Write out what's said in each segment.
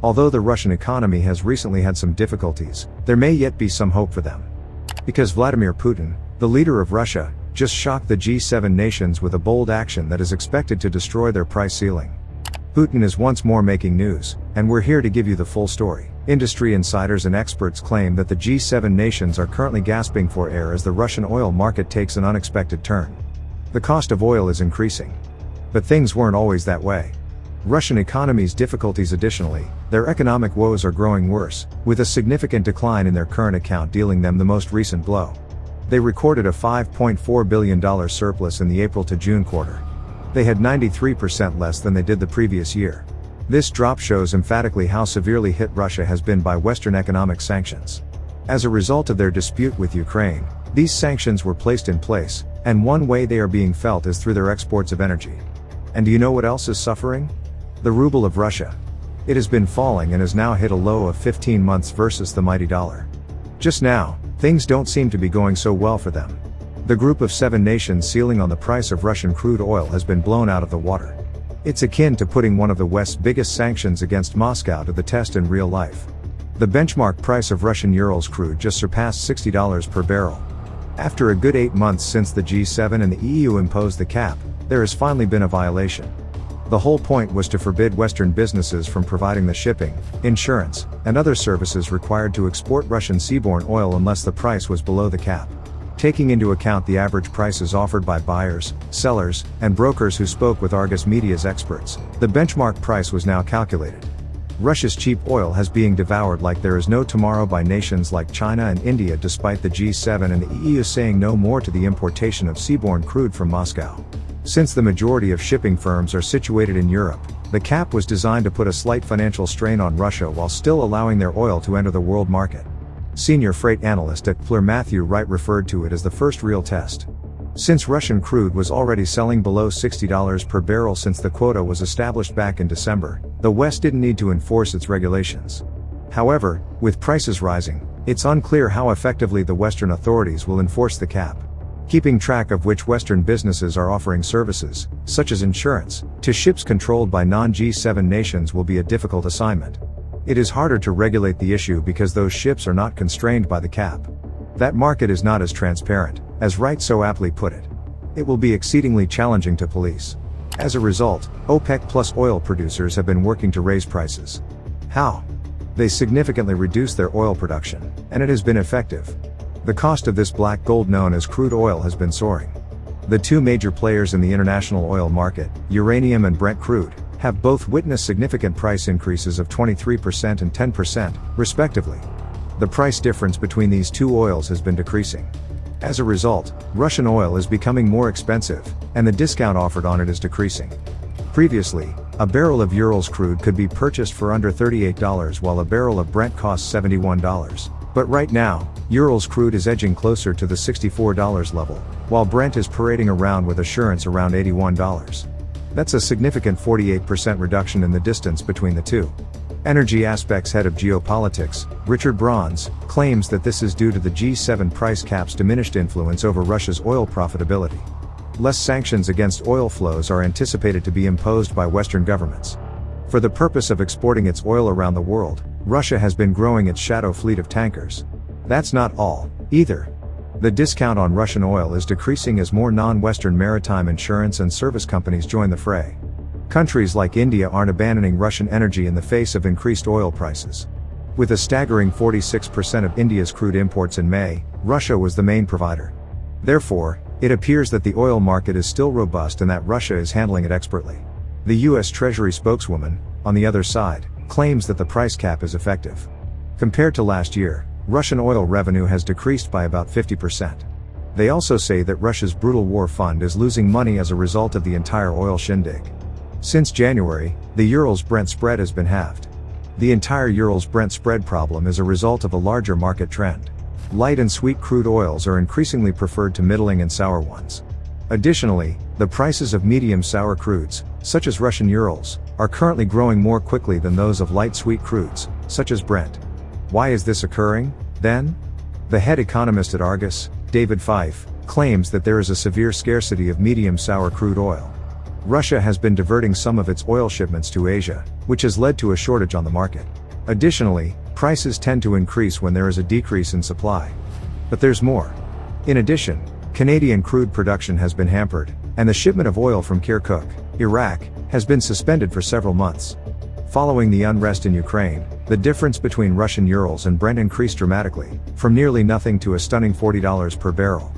Although the Russian economy has recently had some difficulties, there may yet be some hope for them. Because Vladimir Putin, the leader of Russia, just shocked the G7 nations with a bold action that is expected to destroy their price ceiling. Putin is once more making news, and we're here to give you the full story. Industry insiders and experts claim that the G7 nations are currently gasping for air as the Russian oil market takes an unexpected turn. The cost of oil is increasing. But things weren't always that way. Russian economy's difficulties. Additionally, their economic woes are growing worse, with a significant decline in their current account dealing them the most recent blow. They recorded a $5.4 billion surplus in the April to June quarter. They had 93% less than they did the previous year. This drop shows emphatically how severely hit Russia has been by Western economic sanctions. As a result of their dispute with Ukraine, these sanctions were placed in place, and one way they are being felt is through their exports of energy. And do you know what else is suffering? The ruble of Russia. It has been falling and has now hit a low of 15 months versus the mighty dollar. Just now, things don't seem to be going so well for them. The group of 7 nations ceiling on the price of Russian crude oil has been blown out of the water. It's akin to putting one of the West's biggest sanctions against Moscow to the test in real life. The benchmark price of Russian Urals crude just surpassed $60 per barrel. After a good 8 months since the G7 and the EU imposed the cap, there has finally been a violation. The whole point was to forbid Western businesses from providing the shipping, insurance, and other services required to export Russian seaborne oil unless the price was below the cap. Taking into account the average prices offered by buyers, sellers, and brokers who spoke with Argus Media's experts, the benchmark price was now calculated. Russia's cheap oil has being devoured like there is no tomorrow by nations like China and India, despite the G7 and the EU saying no more to the importation of seaborne crude from Moscow. Since the majority of shipping firms are situated in Europe, the cap was designed to put a slight financial strain on Russia while still allowing their oil to enter the world market. Senior freight analyst at P.R.O. Matthew Wright referred to it as the first real test. Since Russian crude was already selling below $60 per barrel since the quota was established back in December, the West didn't need to enforce its regulations. However, with prices rising, it's unclear how effectively the Western authorities will enforce the cap. Keeping track of which Western businesses are offering services, such as insurance, to ships controlled by non-G7 nations will be a difficult assignment. It is harder to regulate the issue because those ships are not constrained by the cap. That market is not as transparent, as Wright so aptly put it. It will be exceedingly challenging to police. As a result, OPEC plus oil producers have been working to raise prices. How? They significantly reduced their oil production, and it has been effective. The cost of this black gold known as crude oil has been soaring. The 2 major players in the international oil market, uranium and Brent crude, have both witnessed significant price increases of 23% and 10%, respectively. The price difference between these 2 oils has been decreasing. As a result, Russian oil is becoming more expensive, and the discount offered on it is decreasing. Previously, a barrel of Urals crude could be purchased for under $38 while a barrel of Brent costs $71. But right now, Urals crude is edging closer to the $64 level, while Brent is parading around with assurance around $81. That's a significant 48% reduction in the distance between the two. Energy Aspects head of geopolitics, Richard Bronze, claims that this is due to the G7 price cap's diminished influence over Russia's oil profitability. Less sanctions against oil flows are anticipated to be imposed by Western governments. For the purpose of exporting its oil around the world, Russia has been growing its shadow fleet of tankers. That's not all, either. The discount on Russian oil is decreasing as more non-Western maritime insurance and service companies join the fray. Countries like India aren't abandoning Russian energy in the face of increased oil prices. With a staggering 46% of India's crude imports in May, Russia was the main provider. Therefore, it appears that the oil market is still robust and that Russia is handling it expertly. The U.S. Treasury spokeswoman, on the other side, claims that the price cap is effective. Compared to last year, Russian oil revenue has decreased by about 50%. They also say that Russia's brutal war fund is losing money as a result of the entire oil shindig. Since January, the Urals-Brent spread has been halved. The entire Urals-Brent spread problem is a result of a larger market trend. Light and sweet crude oils are increasingly preferred to middling and sour ones. Additionally, the prices of medium sour crudes, such as Russian Urals, are currently growing more quickly than those of light sweet crudes, such as Brent. Why is this occurring, then? The head economist at Argus, David Fife, claims that there is a severe scarcity of medium sour crude oil. Russia has been diverting some of its oil shipments to Asia, which has led to a shortage on the market. Additionally, prices tend to increase when there is a decrease in supply. But there's more. In addition, Canadian crude production has been hampered, and the shipment of oil from Kirkuk, Iraq, has been suspended for several months. Following the unrest in Ukraine, the difference between Russian Urals and Brent increased dramatically, from nearly nothing to a stunning $40 per barrel.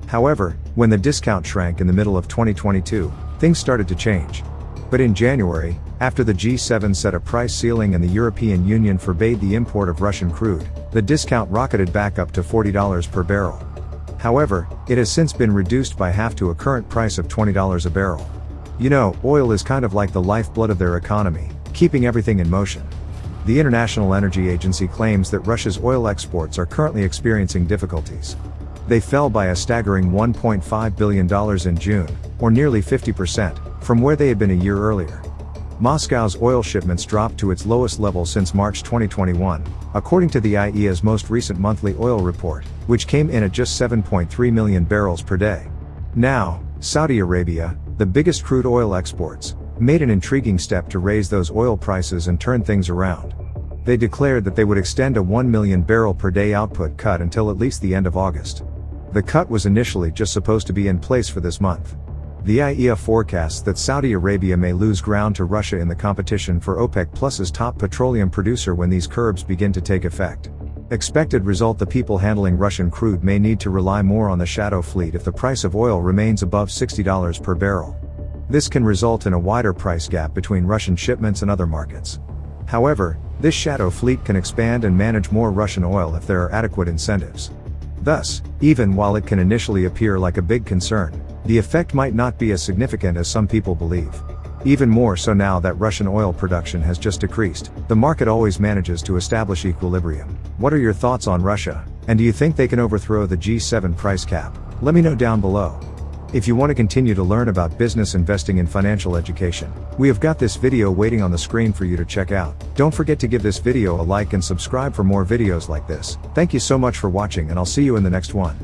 However, when the discount shrank in the middle of 2022, things started to change. But in January, after the G7 set a price ceiling and the European Union forbade the import of Russian crude, the discount rocketed back up to $40 per barrel. However, it has since been reduced by half to a current price of $20 a barrel. You know, oil is kind of like the lifeblood of their economy, keeping everything in motion. The International Energy Agency claims that Russia's oil exports are currently experiencing difficulties. They fell by a staggering $1.5 billion in June, or nearly 50%, from where they had been a year earlier. Moscow's oil shipments dropped to its lowest level since March 2021, according to the IEA's most recent monthly oil report, which came in at just 7.3 million barrels per day. Now, Saudi Arabia, the biggest crude oil exports, made an intriguing step to raise those oil prices and turn things around. They declared that they would extend a 1 million barrel per day output cut until at least the end of August. The cut was initially just supposed to be in place for this month. The IEA forecasts that Saudi Arabia may lose ground to Russia in the competition for OPEC Plus's top petroleum producer when these curbs begin to take effect. Expected result: the people handling Russian crude may need to rely more on the shadow fleet if the price of oil remains above $60 per barrel. This can result in a wider price gap between Russian shipments and other markets. However, this shadow fleet can expand and manage more Russian oil if there are adequate incentives. Thus, even while it can initially appear like a big concern, the effect might not be as significant as some people believe. Even more so now that Russian oil production has just decreased, the market always manages to establish equilibrium. What are your thoughts on Russia, and do you think they can overthrow the G7 price cap? Let me know down below. If you want to continue to learn about business investing and financial education, we have got this video waiting on the screen for you to check out. Don't forget to give this video a like and subscribe for more videos like this. Thank you so much for watching, and I'll see you in the next one.